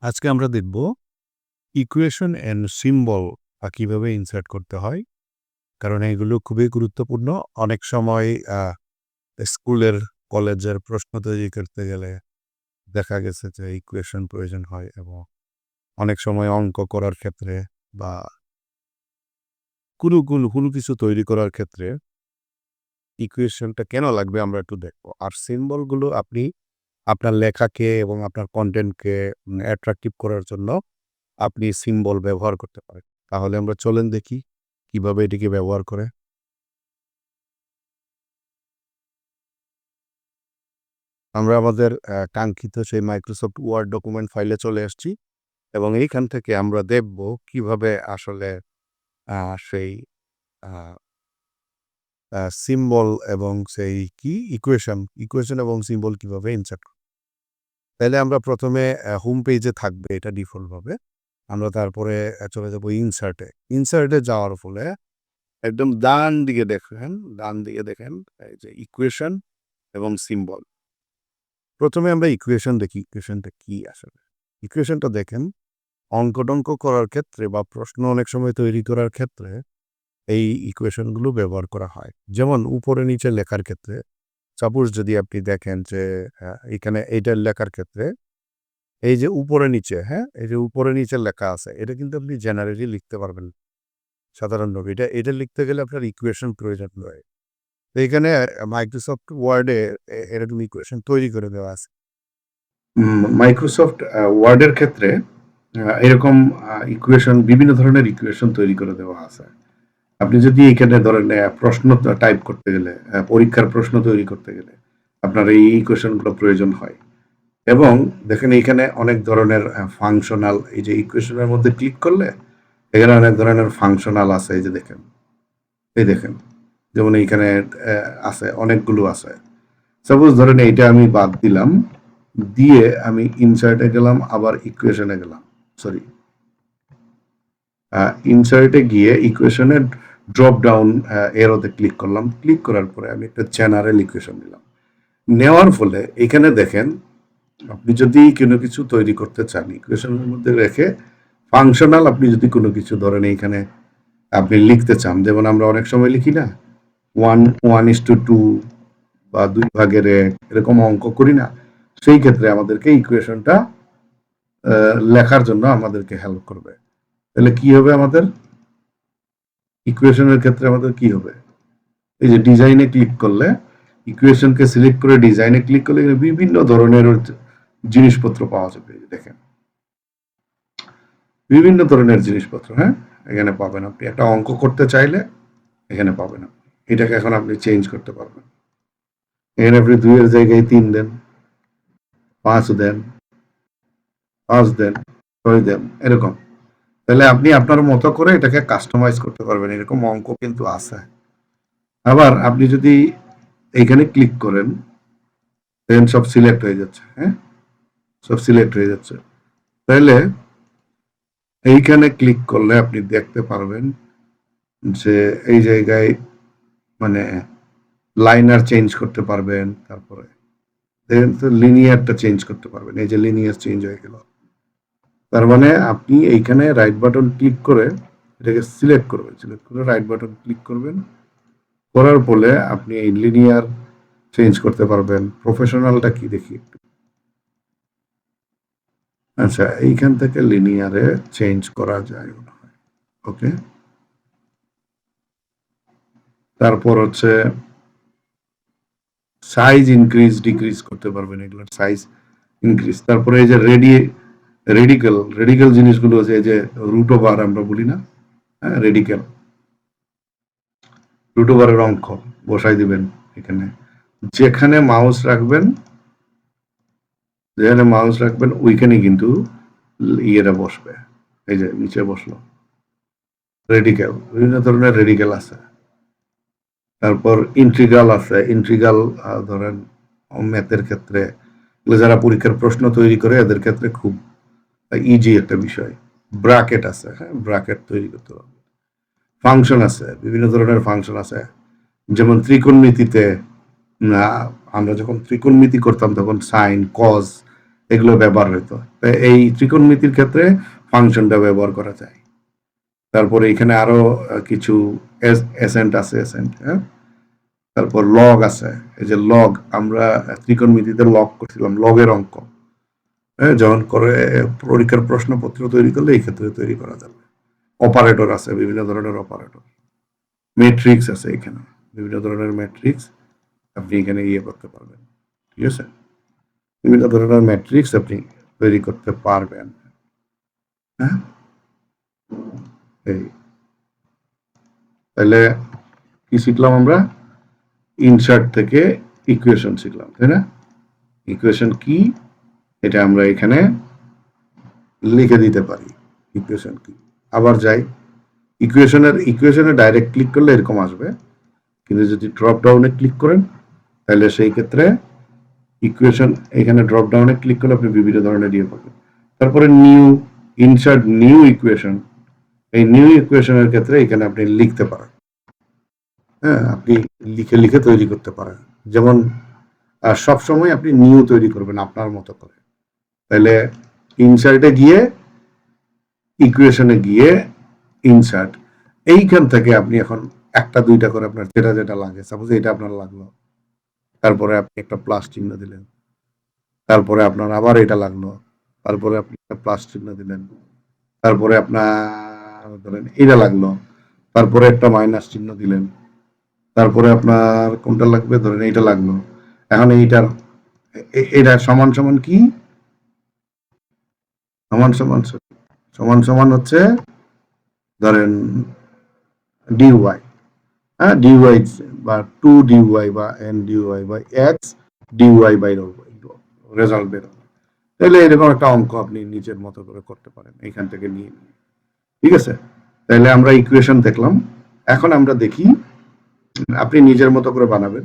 আজকে আমরা দেখব ইকুয়েশন অ্যান্ড সিম্বল কিভাবে ইনসার্ট করতে হয়। কারণ এগুলো খুবই গুরুত্বপূর্ণ। অনেক সময় স্কুলের, কলেজের প্রশ্ন তৈরি করতে গেলে দেখা গেছে যে ইকুয়েশন প্রয়োজন হয় এবং অনেক সময় অঙ্ক করার ক্ষেত্রে বা কোনো কিছু তৈরি করার ক্ষেত্রে ইকুয়েশনটা কেন লাগবে আমরা একটু দেখব। আর সিম্বলগুলো আপনি আপনার লেখাকে এবং আপনার কনটেন্টকে অ্যাট্রাকটিভ করার জন্য আপনি সিম্বল ব্যবহার করতে পারেন। তাহলে আমরা চলেন দেখি কিভাবে এটিকে ব্যবহার করে। আমরা আমাদের কাঙ্ক্ষিত সেই মাইক্রোসফট ওয়ার্ড ডকুমেন্ট ফাইলে চলে আসছি এবং এইখান থেকে আমরা দেখব কিভাবে আসলে সেই আ সিম্বল এবং সেই ইকুয়েশন এবং সিম্বল কিভাবে ইনসার্ট করব। তাইলে আমরা প্রথমে হোম পেজে থাকবে এটা ডিফল্ট ভাবে। আমরা তারপরে চলে যাব ইনসার্টে। ইনসার্টে যাওয়ার ফলে একদম ডান দিকে দেখেন এই যে ইকুয়েশন এবং সিম্বল। প্রথমে আমরা ইকুয়েশন দেখি, ইকুয়েশনটা কি আসলে? ইকুয়েশনটা দেখেন, অঙ্ক-টঙ্ক করার ক্ষেত্রে বা প্রশ্ন অনেক সময় তৈরি করার ক্ষেত্রে এই ইকুয়েশনগুলো ব্যবহার করা হয়। যেমন উপরে নিচে লেখার ক্ষেত্রে সাপোজ যদি আপনি দেখেন যে এখানে এইটার লেখার ক্ষেত্রে এই যে উপরে নিচে, হ্যাঁ? এই যে উপরে নিচে লেখা আছে, এটা কিন্তু আপনি জেনারেলি লিখতে পারবেন সাধারণভাবে। এটা লিখতে গেলে আপনার ইকুয়েশন প্রয়োজন হয়। তো এখানে মাইক্রোসফট ওয়ার্ডে এরকম ইকুয়েশন তৈরি করে দেওয়া আছে। মাইক্রোসফট ওয়ার্ডের ক্ষেত্রে এরকম ইকুয়েশন, বিভিন্ন ধরনের ইকুয়েশন তৈরি করে দেওয়া আছে। আপনি যদি এখানে ধরেন প্রশ্ন টাইপ করতে গেলে, পরীক্ষার প্রশ্ন তৈরি করতে গেলে আপনার এই ইকুয়েশনগুলো প্রয়োজন হয়। এবং দেখেন এখানে অনেক ধরনের ফাংশনাল, এই যে ইকুয়েশনের মধ্যে ক্লিক করলে এখানে অনেক ধরনের ফাংশনাল আছে। এই যে দেখেন যেমন এইখানে আছে, অনেকগুলো আছে। সাপোজ ধরেন এইটা আমি বাদ দিলাম, দিয়ে আমি ইনসার্টে গেলাম, আবার ইকুয়েশনে গেলাম, সরি ইনসার্টে গিয়ে ইকুয়েশনের ড্রপ ডাউন এরোতে ক্লিক করলাম। ক্লিক করার পরে আমি একটা জেনারেল ইকুয়েশন নিলাম। নেওয়ার ফলে এখানে দেখেন, আপনি যদি কোনো কিছু তৈরি করতে চান ইকুয়েশনের মধ্যে রেখে ফাংশনাল, আপনি যদি কোনো কিছু ধরেন এইখানে আপনি লিখতে চান, যেমন আমরা অনেক সময় লিখি না 1:2 বা 2/1 এরকম অঙ্ক করি না, সেই ক্ষেত্রে আমাদেরকে ইকুয়েশনটা লেখার জন্য আমাদেরকে হেল্প করবে। তাহলে কি হবে আমাদের ইকুয়েশনের ক্ষেত্রে? আমাদের কি হবে, এই যে ডিজাইনে ক্লিক করলে, ইকুয়েশনকে সিলেক্ট করে ডিজাইনে ক্লিক করলে বিভিন্ন ধরনের জিনিসপত্র পাওয়া যাবে। দেখেন বিভিন্ন ধরনের জিনিসপত্র, হ্যাঁ, এখানে পাবেন। আপনি একটা অঙ্ক করতে চাইলে এখানে পাবেন। এটাকে এখন আপনি চেঞ্জ করতে পারবেন। এখানে আপনি 2 এর জায়গায় 3 দেন, 5 দেন, 5 দেন, 6 দেন, এরকম। তাহলে আপনি আপনার মতো করে এটাকে কাস্টমাইজ করতে পারবেন। এরকম অঙ্ক কিন্তু আছে। আবার আপনি যদি এইখানে ক্লিক করেন, দেন সব সিলেক্ট হয়ে যাচ্ছে, হ্যাঁ, সব সিলেক্ট হয়ে যাচ্ছে। তাহলে এইখানে ক্লিক করলে আপনি দেখতে পারবেন যে এই জায়গায় মানে লাইনার চেঞ্জ করতে পারবেন, তারপরে দেখেন তো লিনিয়ারটা চেঞ্জ করতে পারবেন। এই যে লিনিয়ার চেঞ্জ হয়ে গেল, তার মানে আপনি এইখানে রাইট বাটন ক্লিক করে এটাকে সিলেক্ট করবেন, সিলেক্ট করে রাইট বাটন ক্লিক করবেন, করার ফলে আপনি এই লিনিয়ার চেঞ্জ করতে পারবেন। প্রফেশনালটা কি দেখি একটু, আচ্ছা এইখান থেকে লিনিয়ারে চেঞ্জ করা যায় মনে হয়। ওকে, তারপর হচ্ছে সাইজ ইনক্রিজ ডিক্রিজ করতে পারবেন, এগুলোর সাইজ ইনক্রিজ। তারপরে এই যে রেডিক্যাল জিনিসগুলো আছে, এই যে রুট ওভার আমরা বলি না, হ্যাঁ, রুট ওভারের অঙ্ক বসাই দিবেন এখানে। যেখানে মাউস রাখবেন, ওইখানে কিন্তু ইয়েটা বসবে। এই যে নিচে বসলো রেডিক্যাল, বিভিন্ন ধরনের রেডিক্যাল আছে। তারপর ইন্ট্রিগাল আছে। ইন্ট্রিগাল ধরেন ম্যাথের ক্ষেত্রে, যারা পরীক্ষার প্রশ্ন তৈরি করে এদের ক্ষেত্রে খুব ইজি একটা বিষয়। ব্র্যাকেট আছে, হ্যাঁ, ব্র্যাকেট তৈরি করতে হবে। ফাংশন আছে, বিভিন্ন ধরনের ফাংশন আছে। যেমন ত্রিকোণমিতিতে আমরা যখন ত্রিকোণমিতি করতাম তখন সাইন, কজ, এগুলো ব্যবহার হইতো। তো এই ত্রিকোণমিতির ক্ষেত্রে ফাংশনটা ব্যবহার করা যায়। তারপরে এখানে আরো কিছু এসেন্ট আছে, এসেন্ট, হ্যাঁ। তারপর লগ আছে, এই যে লগ, আমরা ত্রিকোণমিতিতে লগ করছিলাম, লগের অঙ্ক, হ্যাঁ, যখন করে পরীক্ষার প্রশ্নপত্র তৈরি করলে এই ক্ষেত্রে তৈরি করা যাবে। অপারেটর আছে, বিভিন্ন ধরনের অপারেটর, ম্যাট্রিক্স আছে, এখানে বিভিন্ন ধরনের ম্যাট্রিক্স আপনি এখানে ইয়ে করতে পারবেন, ঠিক আছে, বিভিন্ন ধরনের ম্যাট্রিক্স আপনি তৈরি করতে পারবেন, হ্যাঁ। এই তাহলে কি শিখলাম আমরা? ইনসার্ট থেকে ইকুয়েশন শিখলাম, তাই না? ইকুয়েশন কি এটা আমরা এখানে লিখে দিতে পারি, ইকুয়েশন কি। আবার যাই, ইকুয়েশনে ডাইরেক্ট ক্লিক করলে এরকম আসবে, কিন্তু যদি ড্রপ ডাউনে ক্লিক করেন তাহলে সেই ক্ষেত্রে ইকুয়েশন, এখানে ড্রপ ডাউনে ক্লিক করলে আপনি বিভিন্ন ধরনের ইয়ে পাবেন। তারপরে নিউ, ইনসার্ট নিউ ইকুয়েশন, এই নিউ ইকুয়েশনের ক্ষেত্রে এখানে আপনি লিখতে পারেন, হ্যাঁ, আপনি লিখে লিখে তৈরি করতে পারেন। যেমন সব সময় আপনি নিউ তৈরি করবেন আপনার মতো করে। তাহলে ইনসার্টে গিয়ে, ইকুয়েশনে গিয়ে ইনসার্ট, এইখান থেকে আপনি এখন একটা দুইটা করে আপনার যেটা যেটা লাগে, সাপোজ এটা আপনার লাগলো, তারপরে আপনি একটা প্লাস চিহ্ন দিলেন, তারপরে আপনার আবার এটা লাগলো, তারপরে আপনি একটা প্লাস চিহ্ন দিলেন, তারপরে আপনার ধরেন এটা লাগলো, তারপরে একটা মাইনাস চিহ্ন দিলেন, তারপরে আপনার কোনটা লাগবে, ধরেন এইটা লাগলো। এখন এইটার এটা সমান সমান কি, সমান সমান সমান সমান হচ্ছে ধরেন ডিওয়াই, হ্যাঁ, ডিওয়াই বা 2 dy বা n dy বা x dy বাই রেজাল্ট বের হবে। তাহলে এরকম একটা অঙ্ক আপনি নিজের মতো করে করতে পারেন এইখান থেকে নিয়ে, ঠিক আছে। তাহলে আমরা ইকুয়েশন দেখলাম, এখন আমরা দেখি, আপনি নিজের মতো করে বানাবেন।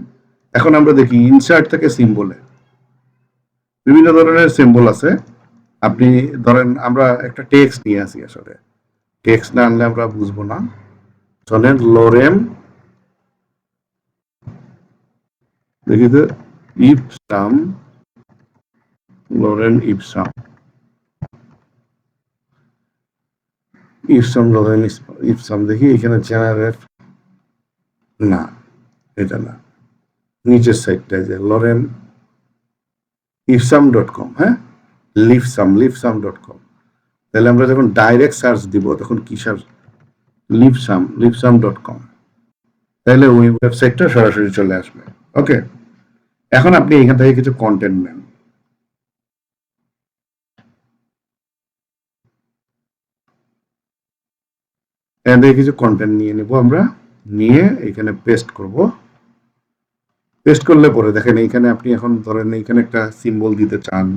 এখন আমরা দেখি ইনসার্ট থেকে সিম্বলে, বিভিন্ন ধরনের সিম্বল আছে। আপনি ধরেন আমরা একটা টেক্সট নিয়ে আসি, আসলে টেক্সট না আনলে আমরা বুঝবো না। চলেন লোরেম, দেখি তো, ipsum, Loren ipsum, ipsum Loren ipsum, দেখি এখানে জেনারেট, না এটা না, নিচের সাইডটা যে লোরেন ইপসাম.com, হ্যাঁ, লিপসাম.com। তাহলে আমরা যখন ডাইরেক্ট সার্চ দিব তখন কি সার্চ, লিপসাম.com, তাহলে ওই ওয়েবসাইটটা সরাসরি চলে আসবে। ওকে, এখন আপনি এখান থেকে কিছু কন্টেন্ট নেন, এখান থেকে কিছু কন্টেন্ট নিয়ে নেব আমরা, নিয়ে এখানে পেস্ট করব। পেস্ট করলে পরে দেখেন এইখানে আপনি এখন ধরেন এইখানে একটা সিম্বল দিতে চান,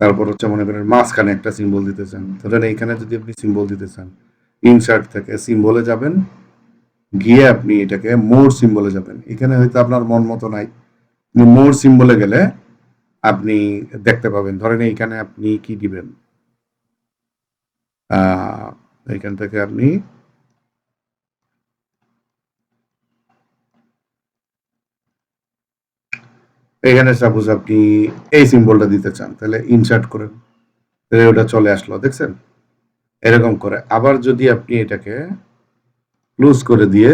তারপর হচ্ছে মনে করেন মাঝখানে একটা সিম্বল দিতে চান, ধরেন এইখানে যদি আপনি সিম্বল দিতে চান, ইনসার্ট থেকে সিম্বলে যাবেন, গিয়ে আপনি এটাকে মোর সিম্বলে যাবেন। এখানে হয়তো আপনার মন মতো নাই, মোর সিম্বলে গেলে আপনি দেখতে পাবেন। ধরেন এইখানে আপনি কি দিবেন, এইখান থেকে আপনি এখানে সাপোজ আপনি এই সিম্বলটা দিতে চান, তাহলে ইনসার্ট করেন, তাহলে ওটা চলে আসলো, দেখছেন, এরকম করে। আবার যদি আপনি এটাকে ক্লোজ করে দিয়ে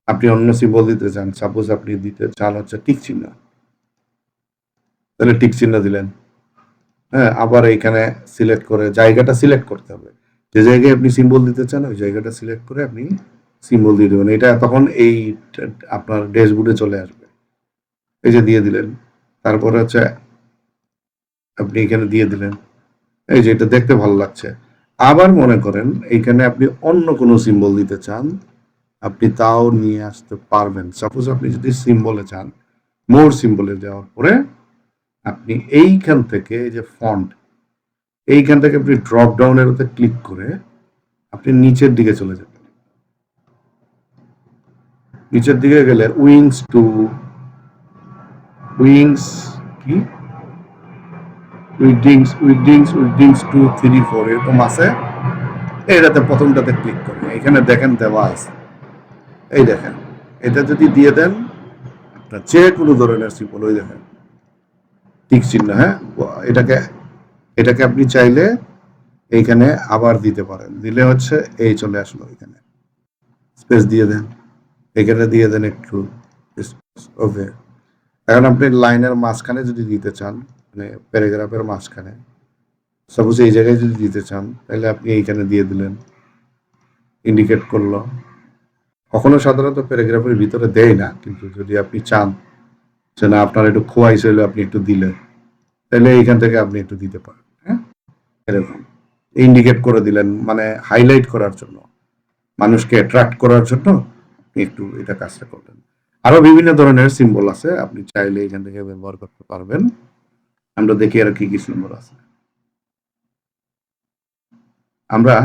আপনি অন্য সিম্বল দিতে চান, সাপোজ আপনি দিতে চান হচ্ছে টিক চিহ্ন, তাহলে টিক চিহ্ন দিলেন, হ্যাঁ। আবার এইখানে সিলেক্ট করে জায়গাটা সিলেক্ট করতে হবে, যে জায়গায় আপনি সিম্বল দিতে চান ওই জায়গাটা সিলেক্ট করে আপনি সিম্বল দিয়ে দেবেন। এটা তখন এই আপনার ড্যাশবোর্ডে চলে আসবে, এই যে দিয়ে দিলেন। তারপরে হচ্ছে আপনি এখানে দিয়ে দিলেন, এই যে এটা দেখতে ভালো লাগছে। আবার মনে করেন এইখানে আপনি অন্য কোনো সিম্বল দিতে চান, আপনি তাও নিয়ে আসতে পারবেন। সাপোজ আপনি যদি সিম্বলে চান, মোর সিম্বলে যাওয়ার পরে আপনি এইখান থেকে এই যে ফন্ট, এইখান থেকে আপনি ড্রপ ডাউনের উপরে ক্লিক করে আপনি নিচের দিকে চলে যাবেন। নিচের দিকে গেলে উইংস কি উইংডিংস 2 3 4 এরকম আছে। এইটাতে প্রথমটাতে ক্লিক করেন, এখানে দেখেন দেওয়া আছে, এই দেখেন, এটা যদি দিয়ে দেন আপনার যে কোনো ধরনের সিম্বল, ওই দেখেন টিক চিহ্ন, হ্যাঁ, এটাকে এটাকে আপনি চাইলে এইখানে আবার দিতে পারেন, দিলে হচ্ছে এই চলে আসলো, এখানে স্পেস দিয়ে দেন, এখানে দিয়ে দেন একটু, ওকে। এখন আপনি লাইনের মাঝখানে যদি দিতে চান, মানে প্যারাগ্রাফের মাঝখানে, সাপোজ এই জায়গায় যদি দিতে চান, তাহলে আপনি এইখানে দিয়ে দিলেন, ইন্ডিকেট করলো। কখনো সাধারণত প্যারাগ্রাফের ভিতরে দেয় না, কিন্তু যদি আপনি চান যে না আপনার একটু খোয়াইছে হলে আপনি একটু দিলেন, তাহলে এইখান থেকে আপনি একটু দিতে পারেন, হ্যাঁ, এরকম ইন্ডিকেট করে দিলেন, মানে হাইলাইট করার জন্য, মানুষকে অ্যাট্রাক্ট করার জন্য আপনি একটু এটা কাজটা করলেন। আরো বিভিন্ন ধরনের সিম্বল আছে, আপনি চাইলে এখান থেকে ব্যবহার করতে পারবেন। আমরা দেখি আর কি কি সিম্বল আছে। আমরা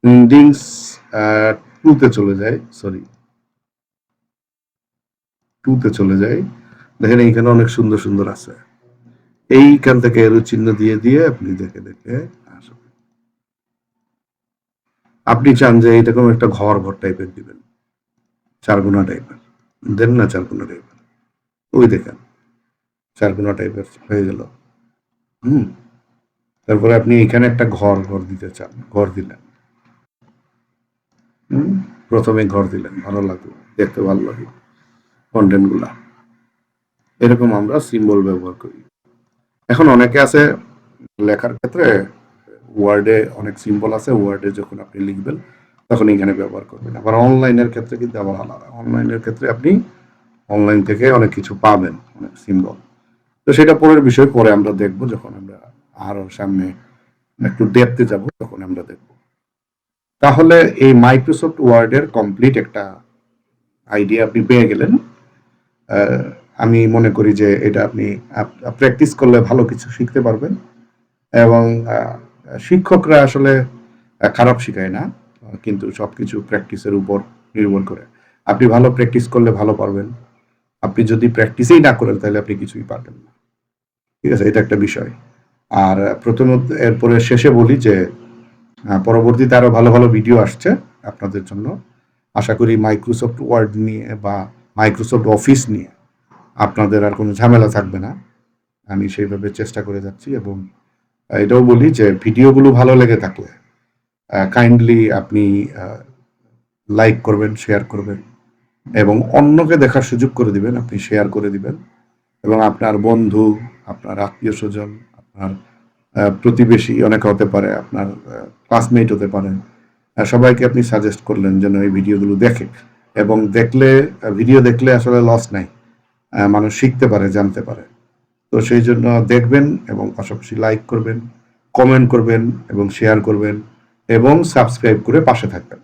ইন্ডিংস 2 তে চলে যাই, সরি 2 তে চলে যাই। দেখেন এইখানে অনেক সুন্দর সুন্দর আছে, এইখান থেকে এরো চিহ্ন দিয়ে দিয়ে আপনি দেখে দেখে আসবেন। আপনি চান যে এরকম একটা ঘর ঘর টাইপের দিবেন, চারকোনা টাইপের দেন না, চারকোনা টাইপের, ওই দেখেন চারকোনা টাইপের হয়ে গেল। হুম, তারপরে আপনি এখানে একটা ঘর ঘর দিতে চান, ঘর দিলেন। হুম, প্রথমে ঘর দিলেন, ভালো লাগলো, দেখতে ভালো লাগে কন্টেন্ট গুলা। এরকম আমরা সিম্বল ব্যবহার করি। এখন অনেকে আছে লেখার ক্ষেত্রে ওয়ার্ডে অনেক সিম্বল আছে, ওয়ার্ডে যখন আপনি লিখবেন তখন এখানে ব্যবহার করবেন। আবার অনলাইনের ক্ষেত্রে কিন্তু আবার আলাদা, অনলাইনের ক্ষেত্রে আপনি অনলাইন থেকে অনেক কিছু পাবেন, অনেক সিম্বল। তো সেটা পরের বিষয়, পরে আমরা দেখব, যখন আমরা আরো সামনে একটু ডেপথে যাব তখন আমরা দেখব। তাহলে এই মাইক্রোসফট ওয়ার্ডের কমপ্লিট একটা আইডিয়া আপনি পেয়ে গেলেন। আমি মনে করি যে এটা আপনি প্র্যাকটিস করলে ভালো কিছু শিখতে পারবেন। এবং শিক্ষকরা আসলে খারাপ শেখায় না, কিন্তু সবকিছু প্র্যাকটিসের উপর নির্ভর করে। আপনি ভালো প্র্যাকটিস করলে ভালো পারবেন, আপনি যদি প্র্যাকটিসই না করেন তাহলে আপনি কিছুই পারবেন না। ঠিক আছে, এটা একটা বিষয়। আর প্রথমত এরপরে শেষে বলি যে পরবর্তীতে আরো ভালো ভালো ভিডিও আসছে আপনাদের জন্য। আশা করি মাইক্রোসফট ওয়ার্ড নিয়ে বা মাইক্রোসফট অফিস নিয়ে আপনাদের আর কোনো ঝামেলা থাকবে না। আমি সেইভাবে চেষ্টা করে যাচ্ছি। এবং এটাও বলি যে ভিডিওগুলো ভালো লেগে থাকলে কাইন্ডলি আপনি লাইক করবেন, শেয়ার করবেন এবং অন্যকে দেখার সুযোগ করে দিবেন, আপনি শেয়ার করে দিবেন। এবং আপনার বন্ধু, আপনার আত্মীয় স্বজন, আপনার প্রতিবেশী অনেকে হতে পারে, আপনার ক্লাসমেট হতে পারে, সবাইকে আপনি সাজেস্ট করলেন যেন এই ভিডিওগুলো দেখে। এবং দেখলে, ভিডিও দেখলে আসলে লস নাই, মানুষ শিখতে পারে, জানতে পারে। তো সেই জন্য দেখবেন এবং পাশাপাশি লাইক করবেন, কমেন্ট করবেন এবং শেয়ার করবেন এবং সাবস্ক্রাইব করে পাশে থাকবেন।